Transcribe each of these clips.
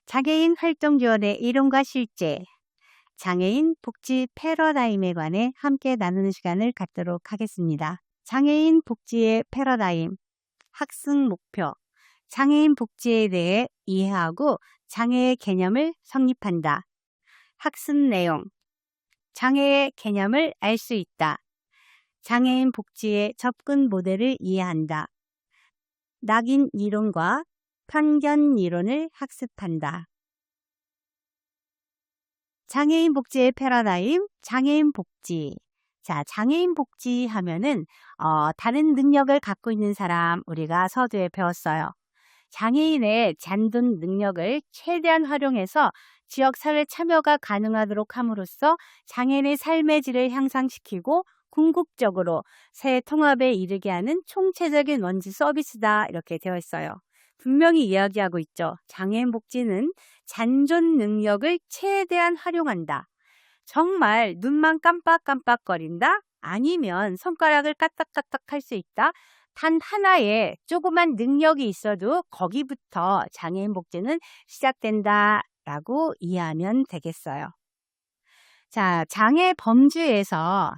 장애인 활동 지원의 이론과 실제, 장애인 복지 패러다임에 관해 함께 나누는 시간을 갖도록 하겠습니다. 장애인 복지의 패러다임, 학습 목표, 장애인 복지에 대해 이해하고 장애의 개념을 성립한다. 학습 내용, 장애의 개념을 알 수 있다. 장애인 복지의 접근 모델을 이해한다. 낙인 이론과 편견 이론을 학습한다. 장애인 복지의 패러다임, 장애인 복지. 자, 장애인 복지 하면은 다른 능력을 갖고 있는 사람 우리가 서두에 배웠어요. 장애인의 잔존 능력을 최대한 활용해서 지역사회 참여가 가능하도록 함으로써 장애인의 삶의 질을 향상시키고 궁극적으로 사회 통합에 이르게 하는 총체적인 원지 서비스다 이렇게 되어 있어요. 분명히 이야기하고 있죠. 장애인 복지는 잔존 능력을 최대한 활용한다. 정말 눈만 깜빡깜빡거린다? 아니면 손가락을 까딱까딱 할 수 있다? 단 하나의 조그만 능력이 있어도 거기부터 장애인 복지는 시작된다라고 이해하면 되겠어요. 자, 장애 범주에서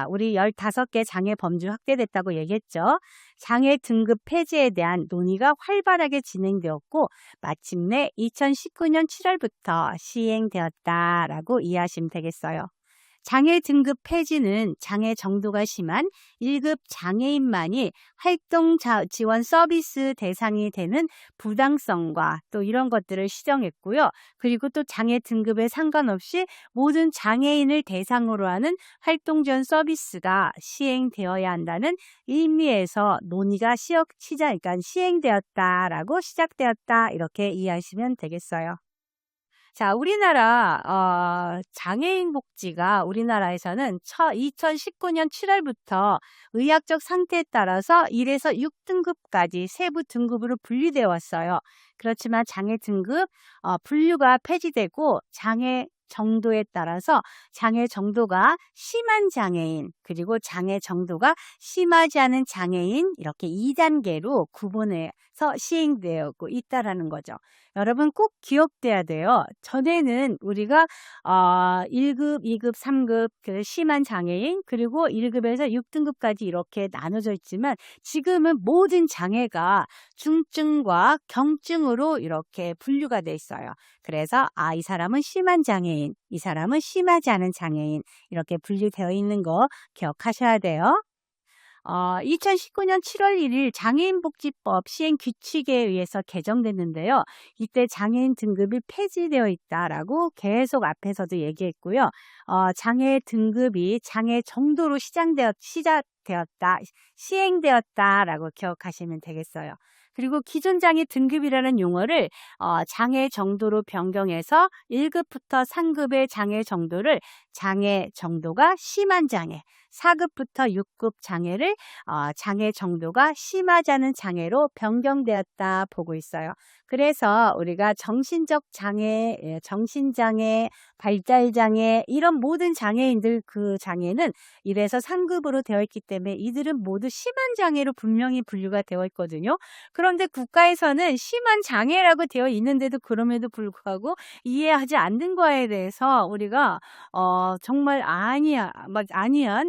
우리 15개 장애 범주 확대됐다고 얘기했죠. 장애 등급 폐지에 대한 논의가 활발하게 진행되었고 마침내 2019년 7월부터 시행되었다라고 이해하시면 되겠어요. 장애 등급 폐지는 장애 정도가 심한 1급 장애인만이 활동 지원 서비스 대상이 되는 부당성과 또 이런 것들을 시정했고요. 그리고 또 장애 등급에 상관없이 모든 장애인을 대상으로 하는 활동 지원 서비스가 시행되어야 한다는 의미에서 논의가 시행되었다라고 시작되었다 이렇게 이해하시면 되겠어요. 자, 우리나라 장애인 복지가 우리나라에서는 2019년 7월부터 의학적 상태에 따라서 1에서 6등급까지 세부 등급으로 분리되어 왔어요. 그렇지만 장애 등급 분류가 폐지되고 장애 정도에 따라서 장애 정도가 심한 장애인 그리고 장애 정도가 심하지 않은 장애인 이렇게 2단계로 구분해서 시행되고 있다라는 거죠. 여러분 꼭 기억돼야 돼요. 전에는 우리가 1급, 2급, 3급 그 심한 장애인 그리고 1급에서 6등급까지 이렇게 나눠져 있지만 지금은 모든 장애가 중증과 경증으로 이렇게 분류가 돼 있어요. 그래서 이 사람은 심한 장애인, 이 사람은 심하지 않은 장애인 이렇게 분류되어 있는 거 기억하셔야 돼요. 2019년 7월 1일 장애인복지법 시행 규칙에 의해서 개정됐는데요. 이때 장애인 등급이 폐지되어 있다라고 계속 앞에서도 얘기했고요. 장애 등급이 장애 정도로 시행되었다라고 기억하시면 되겠어요. 그리고 기존 장애 등급이라는 용어를 장애 정도로 변경해서 1급부터 3급의 장애 정도를 장애 정도가 심한 장애, 4급부터 6급 장애를 장애 정도가 심하지 않은 장애로 변경되었다 보고 있어요. 그래서 우리가 정신적 장애, 정신장애, 발달장애 이런 모든 장애인들 그 장애는 1에서 3급으로 되어 있기 때문에 이들은 모두 심한 장애로 분명히 분류가 되어 있거든요. 그런데 국가에서는 심한 장애라고 되어 있는데도 그럼에도 불구하고 이해하지 않는 거에 대해서 우리가 정말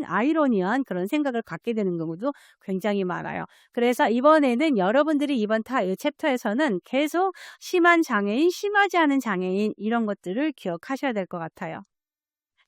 아이러니한 그런 생각을 갖게 되는 경우도 굉장히 많아요. 그래서 이번에는 여러분들이 이번 챕터에서는 계속 심한 장애인, 심하지 않은 장애인 이런 것들을 기억하셔야 될 것 같아요.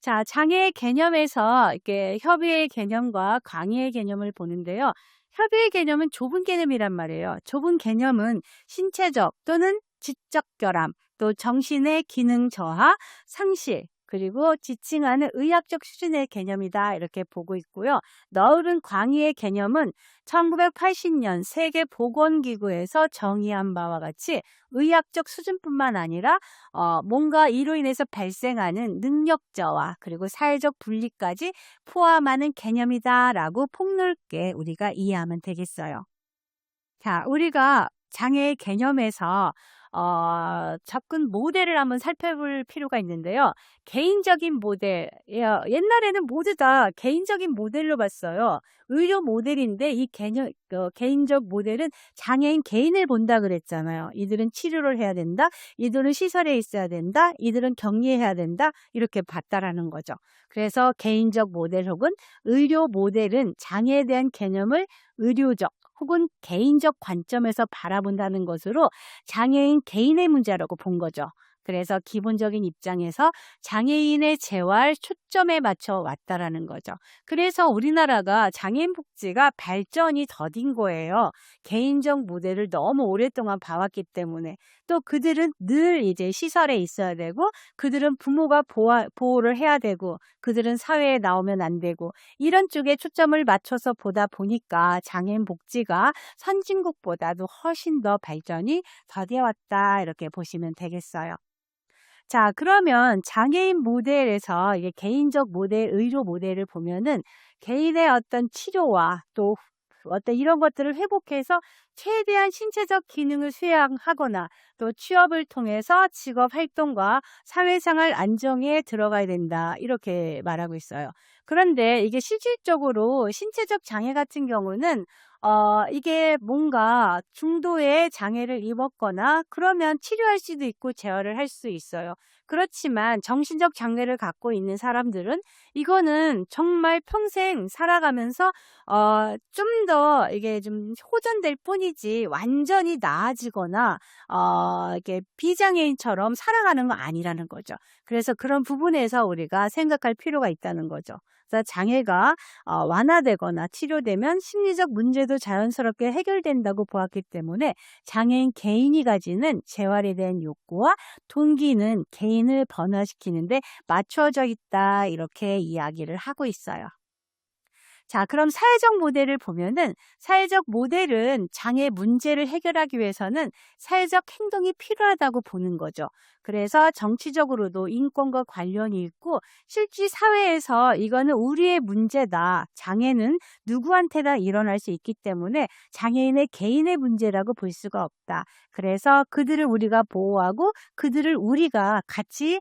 자, 장애의 개념에서 이렇게 협의의 개념과 광의의 개념을 보는데요. 협의의 개념은 좁은 개념이란 말이에요. 좁은 개념은 신체적 또는 지적 결함, 또 정신의 기능 저하, 상실, 그리고 지칭하는 의학적 수준의 개념이다 이렇게 보고 있고요. 넓은 광의의 개념은 1980년 세계보건기구에서 정의한 바와 같이 의학적 수준뿐만 아니라 뭔가 이로 인해서 발생하는 능력 저하 그리고 사회적 분리까지 포함하는 개념이다라고 폭넓게 우리가 이해하면 되겠어요. 자, 우리가 장애의 개념에서 접근 모델을 한번 살펴볼 필요가 있는데요. 개인적인 모델, 옛날에는 모두 다 개인적인 모델로 봤어요. 의료 모델인데 이 개인적 모델은 장애인 개인을 본다 그랬잖아요. 이들은 치료를 해야 된다. 이들은 시설에 있어야 된다. 이들은 격리해야 된다. 이렇게 봤다라는 거죠. 그래서 개인적 모델 혹은 의료 모델은 장애에 대한 개념을 의료적 혹은 개인적 관점에서 바라본다는 것으로 장애인 개인의 문제라고 본 거죠. 그래서 기본적인 입장에서 장애인의 재활 초점에 맞춰 왔다라는 거죠. 그래서 우리나라가 장애인 복지가 발전이 더딘 거예요. 개인적 모델을 너무 오랫동안 봐왔기 때문에. 또 그들은 늘 이제 시설에 있어야 되고, 그들은 부모가 보호를 해야 되고, 그들은 사회에 나오면 안 되고, 이런 쪽에 초점을 맞춰서 보다 보니까 장애인 복지가 선진국보다도 훨씬 더 발전이 더디어 왔다, 이렇게 보시면 되겠어요. 자, 그러면 장애인 모델에서 이게 개인적 모델, 의료 모델을 보면은 개인의 어떤 치료와 또 어떤 이런 것들을 회복해서 최대한 신체적 기능을 수행하거나 또 취업을 통해서 직업 활동과 사회생활 안정에 들어가야 된다. 이렇게 말하고 있어요. 그런데 이게 실질적으로 신체적 장애 같은 경우는 이게 뭔가 중도의 장애를 입었거나 그러면 치료할 수도 있고 재활을 할 수 있어요. 그렇지만 정신적 장애를 갖고 있는 사람들은 이거는 정말 평생 살아가면서 좀 더 이게 좀 호전될 뿐이지 완전히 나아지거나 이게 비장애인처럼 살아가는 거 아니라는 거죠. 그래서 그런 부분에서 우리가 생각할 필요가 있다는 거죠. 그래서 장애가 완화되거나 치료되면 심리적 문제도 자연스럽게 해결된다고 보았기 때문에 장애인 개인이 가지는 재활에 대한 욕구와 동기는 개인을 변화시키는데 맞춰져 있다 이렇게 이야기를 하고 있어요. 자, 그럼 사회적 모델을 보면은 사회적 모델은 장애 문제를 해결하기 위해서는 사회적 행동이 필요하다고 보는 거죠. 그래서 정치적으로도 인권과 관련이 있고 실제 사회에서 이거는 우리의 문제다. 장애는 누구한테나 일어날 수 있기 때문에 장애인의 개인의 문제라고 볼 수가 없다. 그래서 그들을 우리가 보호하고 그들을 우리가 같이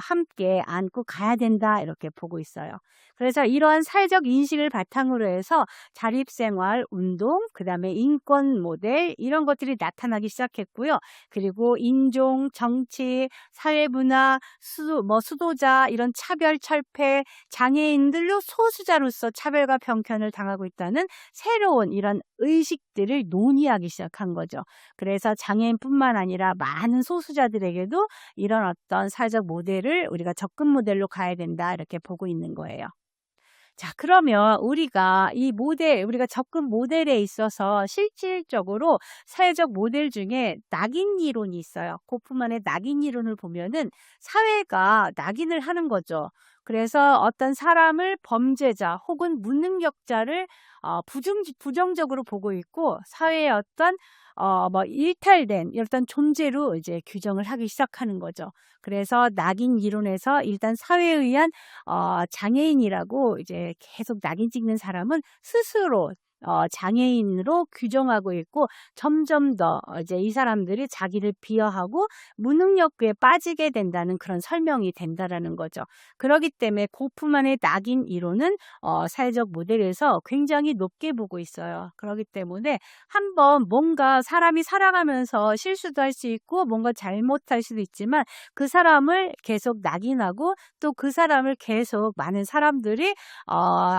함께 안고 가야 된다. 이렇게 보고 있어요. 그래서 이러한 사회적 인식을 바탕으로 해서 자립생활, 운동, 그다음에 인권 모델 이런 것들이 나타나기 시작했고요. 그리고 인종, 정치, 사회문화, 수도자 이런 차별, 철폐, 장애인들로 소수자로서 차별과 편견을 당하고 있다는 새로운 이런 의식들을 논의하기 시작한 거죠. 그래서 장애인뿐만 아니라 많은 소수자들에게도 이런 어떤 사회적 모델을 우리가 접근 모델로 가야 된다 이렇게 보고 있는 거예요. 자, 그러면 우리가 우리가 접근 모델에 있어서 실질적으로 사회적 모델 중에 낙인 이론이 있어요. 고프만의 낙인 이론을 보면은 사회가 낙인을 하는 거죠. 그래서 어떤 사람을 범죄자 혹은 무능력자를 부정적으로 보고 있고 사회의 어떤 일탈된 어떤 존재로 이제 규정을 하기 시작하는 거죠. 그래서 낙인 이론에서 일단 사회에 의한 장애인이라고 이제 계속 낙인 찍는 사람은 스스로 장애인으로 규정하고 있고 점점 더 이제 이 사람들이 자기를 비하하고 무능력에 빠지게 된다는 그런 설명이 된다라는 거죠. 그렇기 때문에 고프만의 낙인 이론은 사회적 모델에서 굉장히 높게 보고 있어요. 그렇기 때문에 한번 뭔가 사람이 살아가면서 실수도 할 수 있고 뭔가 잘못할 수도 있지만 그 사람을 계속 낙인하고 또 그 사람을 계속 많은 사람들이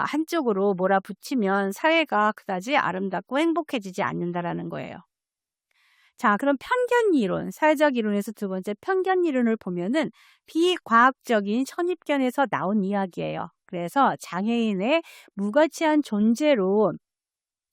한쪽으로 몰아붙이면 사회가 그다지 아름답고 행복해지지 않는다라는 거예요. 자, 그럼 편견 이론, 사회적 이론에서 두 번째 편견 이론을 보면은 비과학적인 선입견에서 나온 이야기예요. 그래서 장애인의 무가치한 존재로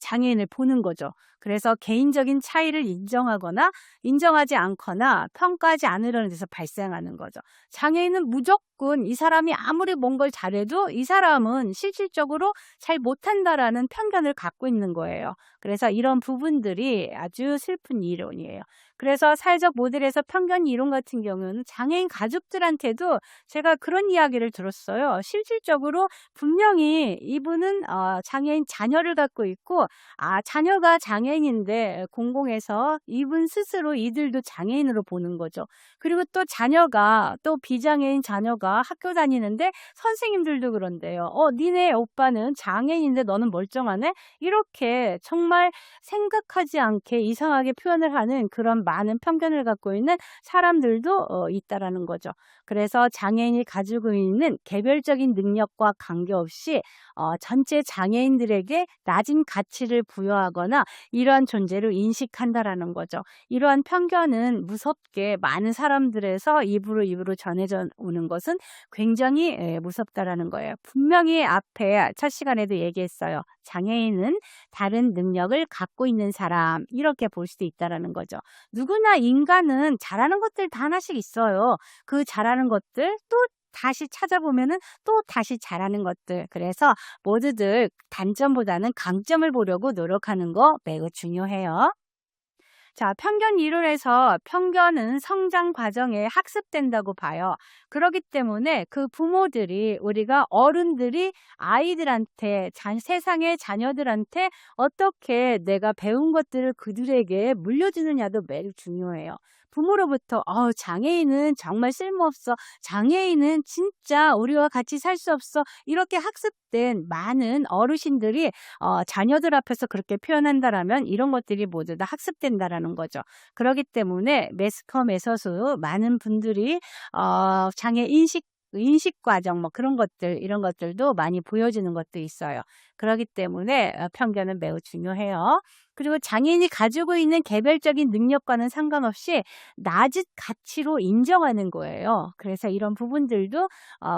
장애인을 보는 거죠. 그래서 개인적인 차이를 인정하거나 인정하지 않거나 평가하지 않으려는 데서 발생하는 거죠. 장애인은 무조건 이 사람이 아무리 뭔가를 잘해도 이 사람은 실질적으로 잘 못한다라는 편견을 갖고 있는 거예요. 그래서 이런 부분들이 아주 슬픈 이론이에요. 그래서 사회적 모델에서 편견 이론 같은 경우는 장애인 가족들한테도 제가 그런 이야기를 들었어요. 실질적으로 분명히 이분은 장애인 자녀를 갖고 있고 자녀가 장애인 장애인인데 공공에서 이분 스스로 이들도 장애인으로 보는 거죠. 그리고 또 자녀가 또 비장애인 자녀가 학교 다니는데 선생님들도 그런데요. 니네 오빠는 장애인인데 너는 멀쩡하네? 이렇게 정말 생각하지 않게 이상하게 표현을 하는 그런 많은 편견을 갖고 있는 사람들도 있다라는 거죠. 그래서 장애인이 가지고 있는 개별적인 능력과 관계없이 전체 장애인들에게 낮은 가치를 부여하거나 이러한 존재를 인식한다라는 거죠. 이러한 편견은 무섭게 많은 사람들에서 입으로 전해져 오는 것은 굉장히 무섭다라는 거예요. 분명히 앞에 첫 시간에도 얘기했어요. 장애인은 다른 능력을 갖고 있는 사람, 이렇게 볼 수도 있다라는 거죠. 누구나 인간은 잘하는 것들 다 하나씩 있어요. 그 잘하는 것들 또 다시 찾아보면은 또 다시 잘하는 것들. 그래서 모두들 단점보다는 강점을 보려고 노력하는 거 매우 중요해요. 자, 편견 이론에서 편견은 성장 과정에 학습된다고 봐요. 그렇기 때문에 그 부모들이, 우리가 어른들이 아이들한테, 세상의 자녀들한테 어떻게 내가 배운 것들을 그들에게 물려주느냐도 매우 중요해요. 부모로부터 장애인은 정말 쓸모없어. 장애인은 진짜 우리와 같이 살 수 없어. 이렇게 학습된 많은 어르신들이 자녀들 앞에서 그렇게 표현한다라면 이런 것들이 모두 다 학습된다라는 거죠. 그렇기 때문에 매스컴에서도 많은 분들이 장애 인식 과정 그런 것들, 이런 것들도 많이 보여지는 것도 있어요. 그렇기 때문에 편견은 매우 중요해요. 그리고 장애인이 가지고 있는 개별적인 능력과는 상관없이 낮은 가치로 인정하는 거예요. 그래서 이런 부분들도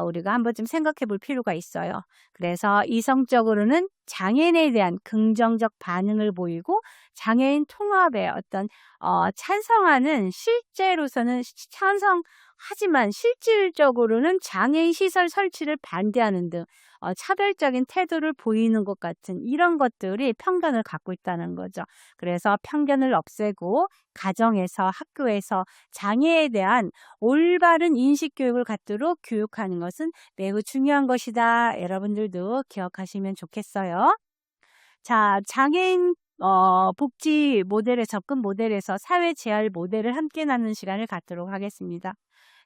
우리가 한번 좀 생각해 볼 필요가 있어요. 그래서 이성적으로는 장애인에 대한 긍정적 반응을 보이고 장애인 통합에 어떤 찬성하는, 실제로서는 찬성하지만 실질적으로는 장애인 시설 설치를 반대하는 등 차별적인 태도를 보이는 것 같은 이런 것들이 편견을 갖고 있다는 거죠. 그래서 편견을 없애고 가정에서, 학교에서 장애에 대한 올바른 인식 교육을 갖도록 교육하는 것은 매우 중요한 것이다. 여러분들도 기억하시면 좋겠어요. 자, 장애인 복지 모델의 접근 모델에서 사회 재활 모델을 함께 나누는 시간을 갖도록 하겠습니다.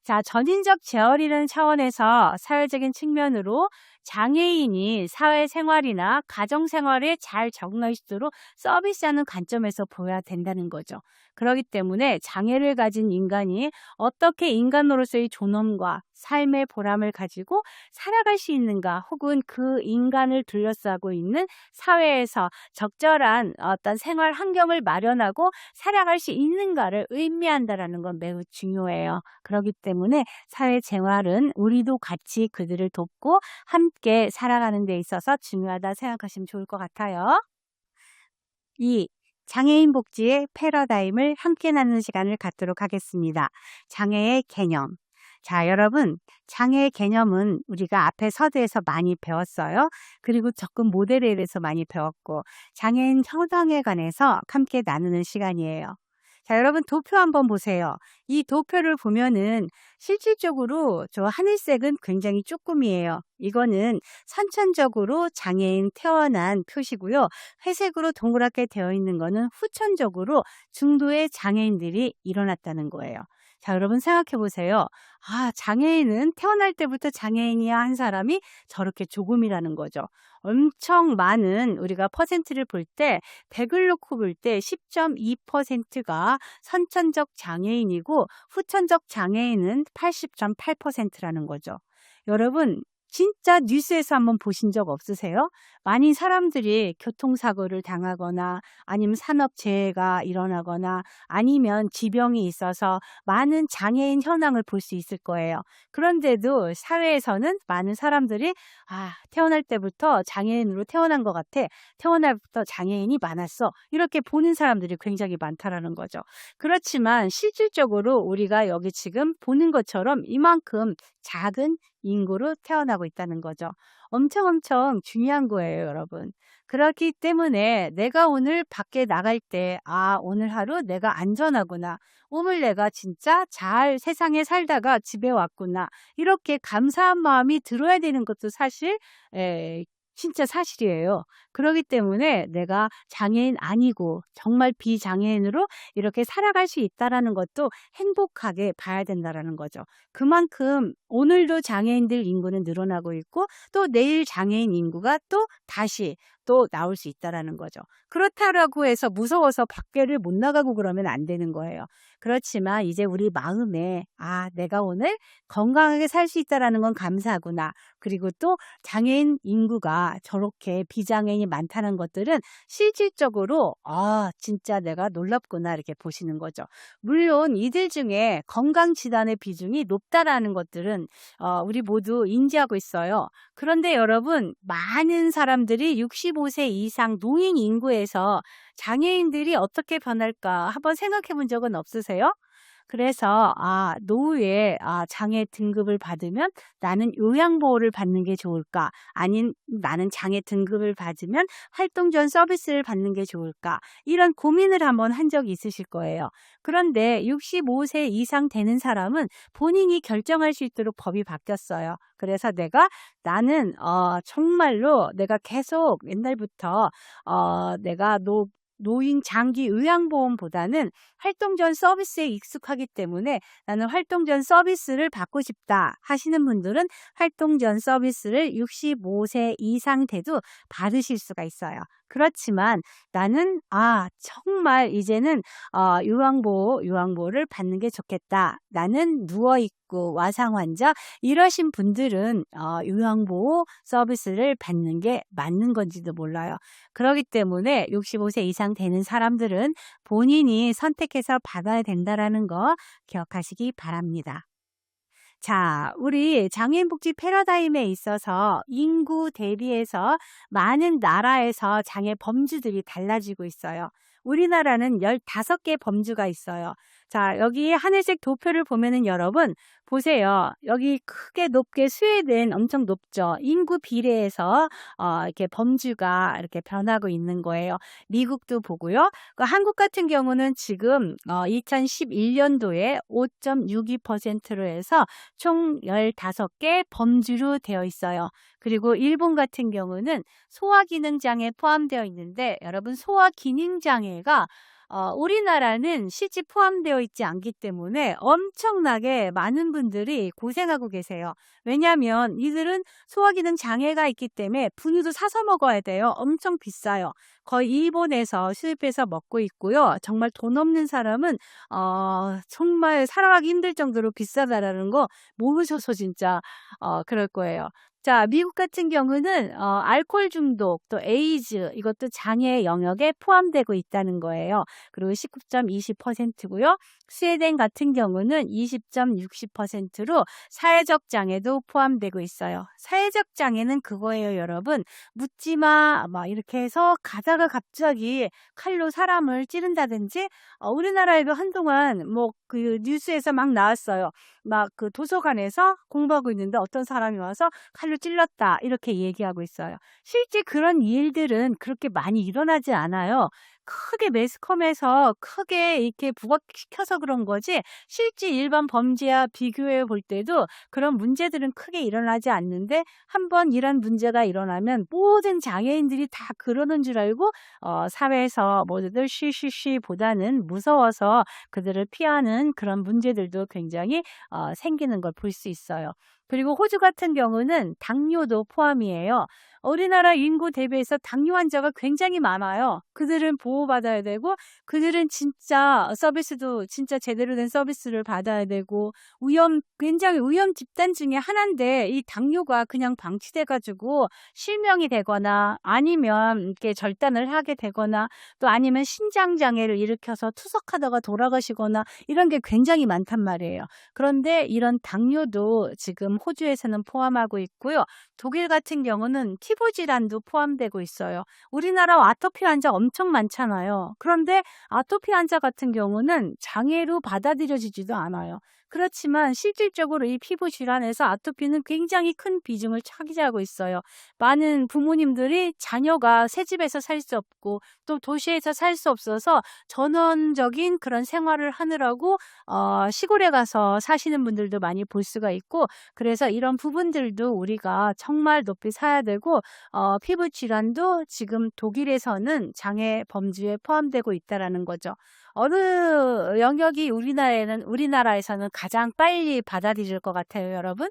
자, 전인적 재활이라는 차원에서 사회적인 측면으로 장애인이 사회생활이나 가정생활에 잘 적응할 수 있도록 서비스하는 관점에서 보여야 된다는 거죠. 그렇기 때문에 장애를 가진 인간이 어떻게 인간으로서의 존엄과 삶의 보람을 가지고 살아갈 수 있는가, 혹은 그 인간을 둘러싸고 있는 사회에서 적절한 어떤 생활 환경을 마련하고 살아갈 수 있는가를 의미한다라는 건 매우 중요해요. 그렇기 때문에 사회생활은 우리도 같이 그들을 돕고 함께 살아가는 데 있어서 중요하다 생각하시면 좋을 것 같아요. 2. 장애인 복지의 패러다임을 함께 나누는 시간을 갖도록 하겠습니다. 장애의 개념. 자, 여러분, 장애의 개념은 우리가 앞에 서두에서 많이 배웠어요. 그리고 접근 모델에 대해서 많이 배웠고, 장애인 현황에 관해서 함께 나누는 시간이에요. 자, 여러분 도표 한번 보세요. 이 도표를 보면은 실질적으로 저 하늘색은 굉장히 조금이에요. 이거는 선천적으로 장애인 태어난 표시고요. 회색으로 동그랗게 되어 있는 거는 후천적으로 중도의 장애인들이 일어났다는 거예요. 자, 여러분 생각해 보세요. 장애인은 태어날 때부터 장애인이야 한 사람이 저렇게 조금이라는 거죠. 엄청 많은, 우리가 퍼센트를 볼 때 100을 놓고 볼 때 10.2%가 선천적 장애인이고 후천적 장애인은 80.8%라는 거죠. 여러분 진짜 뉴스에서 한번 보신 적 없으세요? 많은 사람들이 교통사고를 당하거나 아니면 산업재해가 일어나거나 아니면 지병이 있어서 많은 장애인 현황을 볼 수 있을 거예요. 그런데도 사회에서는 많은 사람들이 태어날 때부터 장애인으로 태어난 것 같아. 태어날 때부터 장애인이 많았어. 이렇게 보는 사람들이 굉장히 많다라는 거죠. 그렇지만 실질적으로 우리가 여기 지금 보는 것처럼 이만큼 작은 인구로 태어나고 있다는 거죠. 엄청 중요한 거예요, 여러분. 그렇기 때문에 내가 오늘 밖에 나갈 때 오늘 하루 내가 안전하구나. 오늘 내가 진짜 잘 세상에 살다가 집에 왔구나. 이렇게 감사한 마음이 들어야 되는 것도 사실 진짜 사실이에요. 그러기 때문에 내가 장애인 아니고 정말 비장애인으로 이렇게 살아갈 수 있다라는 것도 행복하게 봐야 된다라는 거죠. 그만큼 오늘도 장애인들 인구는 늘어나고 있고 또 내일 장애인 인구가 또 다시 또 나올 수 있다라는 거죠. 그렇다라고 해서 무서워서 밖에를 못 나가고 그러면 안 되는 거예요. 그렇지만 이제 우리 마음에 내가 오늘 건강하게 살 수 있다라는 건 감사하구나. 그리고 또 장애인 인구가 저렇게 비장애인이 많다는 것들은 실질적으로 진짜 내가 놀랍구나 이렇게 보시는 거죠. 물론 이들 중에 건강질환의 비중이 높다라는 것들은 우리 모두 인지하고 있어요. 그런데 여러분, 많은 사람들이 65세 이상 노인 인구에서 장애인들이 어떻게 변할까 한번 생각해 본 적은 없으세요? 그래서 노후에 장애 등급을 받으면 나는 요양보호를 받는 게 좋을까? 아닌 나는 장애 등급을 받으면 활동지원 서비스를 받는 게 좋을까? 이런 고민을 한번 한 적이 있으실 거예요. 그런데 65세 이상 되는 사람은 본인이 결정할 수 있도록 법이 바뀌었어요. 그래서 나는 정말로 내가 계속 옛날부터 내가 노인 장기 요양보험보다는 활동지원 서비스에 익숙하기 때문에 나는 활동지원 서비스를 받고 싶다 하시는 분들은 활동지원 서비스를 65세 이상 돼도 받으실 수가 있어요. 그렇지만 나는 정말 이제는 요양보호를 받는 게 좋겠다. 나는 누워있고 와상 환자 이러신 분들은 요양보호 서비스를 받는 게 맞는 건지도 몰라요. 그렇기 때문에 65세 이상 되는 사람들은 본인이 선택해서 받아야 된다라는 거 기억하시기 바랍니다. 자, 우리 장애인복지 패러다임에 있어서 인구 대비해서 많은 나라에서 장애 범주들이 달라지고 있어요. 우리나라는 15개 범주가 있어요. 자, 여기 하늘색 도표를 보면은 여러분 보세요. 여기 크게 높게 스웨덴 엄청 높죠. 인구 비례해서 이렇게 범주가 이렇게 변하고 있는 거예요. 미국도 보고요. 한국 같은 경우는 지금 2011년도에 5.62%로 해서 총 15개 범주로 되어 있어요. 그리고 일본 같은 경우는 소화기능장애 포함되어 있는데 여러분 소화기능장애가 우리나라는 실제 포함되어 있지 않기 때문에 엄청나게 많은 분들이 고생하고 계세요. 왜냐하면 이들은 소화기능 장애가 있기 때문에 분유도 사서 먹어야 돼요. 엄청 비싸요. 거의 일본에서 수입해서 먹고 있고요. 정말 돈 없는 사람은 정말 살아가기 힘들 정도로 비싸다라는 거 모르셔서 진짜 그럴 거예요. 자, 미국 같은 경우는 알코올 중독, 또 에이즈 이것도 장애 영역에 포함되고 있다는 거예요. 그리고 19.20%고요. 스웨덴 같은 경우는 20.60%로 사회적 장애도 포함되고 있어요. 사회적 장애는 그거예요, 여러분. 묻지마 막 이렇게 해서 가다가 갑자기 칼로 사람을 찌른다든지 우리나라에도 한동안 그 뉴스에서 막 나왔어요. 막 그 도서관에서 공부하고 있는데 어떤 사람이 와서 칼로 찔렀다 이렇게 얘기하고 있어요. 실제 그런 일들은 그렇게 많이 일어나지 않아요. 크게 매스컴에서 크게 이렇게 부각시켜서 그런 거지 실제 일반 범죄와 비교해 볼 때도 그런 문제들은 크게 일어나지 않는데 한번 이런 문제가 일어나면 모든 장애인들이 다 그러는 줄 알고 사회에서 모두들 쉬쉬쉬보다는 무서워서 그들을 피하는 그런 문제들도 굉장히 생기는 걸 볼 수 있어요. 그리고 호주 같은 경우는 당뇨도 포함이에요. 우리나라 인구 대비해서 당뇨 환자가 굉장히 많아요. 그들은 보호받아야 되고 그들은 진짜 서비스도 진짜 제대로 된 서비스를 받아야 되고 굉장히 위험 집단 중에 하나인데 이 당뇨가 그냥 방치돼가지고 실명이 되거나 아니면 이렇게 절단을 하게 되거나 또 아니면 신장장애를 일으켜서 투석하다가 돌아가시거나 이런 게 굉장히 많단 말이에요. 그런데 이런 당뇨도 지금 호주에서는 포함하고 있고요. 독일 같은 경우는 피부 질환도 포함되고 있어요. 우리나라 아토피 환자 엄청 많잖아요. 그런데 아토피 환자 같은 경우는 장애로 받아들여지지도 않아요. 그렇지만 실질적으로 이 피부 질환에서 아토피는 굉장히 큰 비중을 차지하고 있어요. 많은 부모님들이 자녀가 새 집에서 살 수 없고 또 도시에서 살 수 없어서 전원적인 그런 생활을 하느라고 시골에 가서 사시는 분들도 많이 볼 수가 있고 그래서 이런 부분들도 우리가 정말 높이 사야 되고 피부 질환도 지금 독일에서는 장애 범주에 포함되고 있다라는 거죠. 어느 영역이 우리나라에서는 가장 빨리 받아들일 것 같아요, 여러분?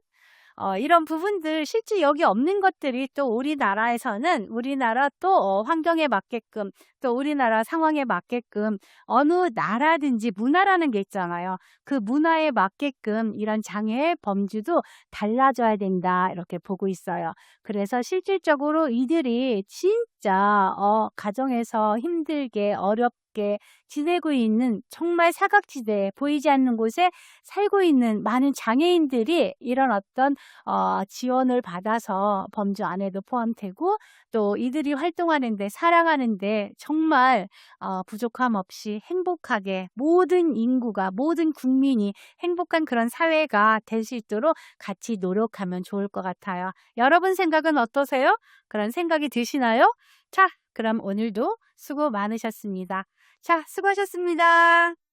이런 부분들 실제 여기 없는 것들이 또 우리나라에서는 우리나라 또 환경에 맞게끔 또 우리나라 상황에 맞게끔 어느 나라든지 문화라는 게 있잖아요. 그 문화에 맞게끔 이런 장애의 범주도 달라져야 된다 이렇게 보고 있어요. 그래서 실질적으로 이들이 진짜 가정에서 힘들게 어렵게 지내고 있는 정말 사각지대에 보이지 않는 곳에 살고 있는 많은 장애인들이 이런 어떤 지원을 받아서 범주 안에도 포함되고 또 이들이 활동하는데 살아가는데 정말 부족함 없이 행복하게 모든 인구가 모든 국민이 행복한 그런 사회가 될 수 있도록 같이 노력하면 좋을 것 같아요. 여러분 생각은 어떠세요? 그런 생각이 드시나요? 자, 그럼 오늘도 수고 많으셨습니다. 자, 수고하셨습니다.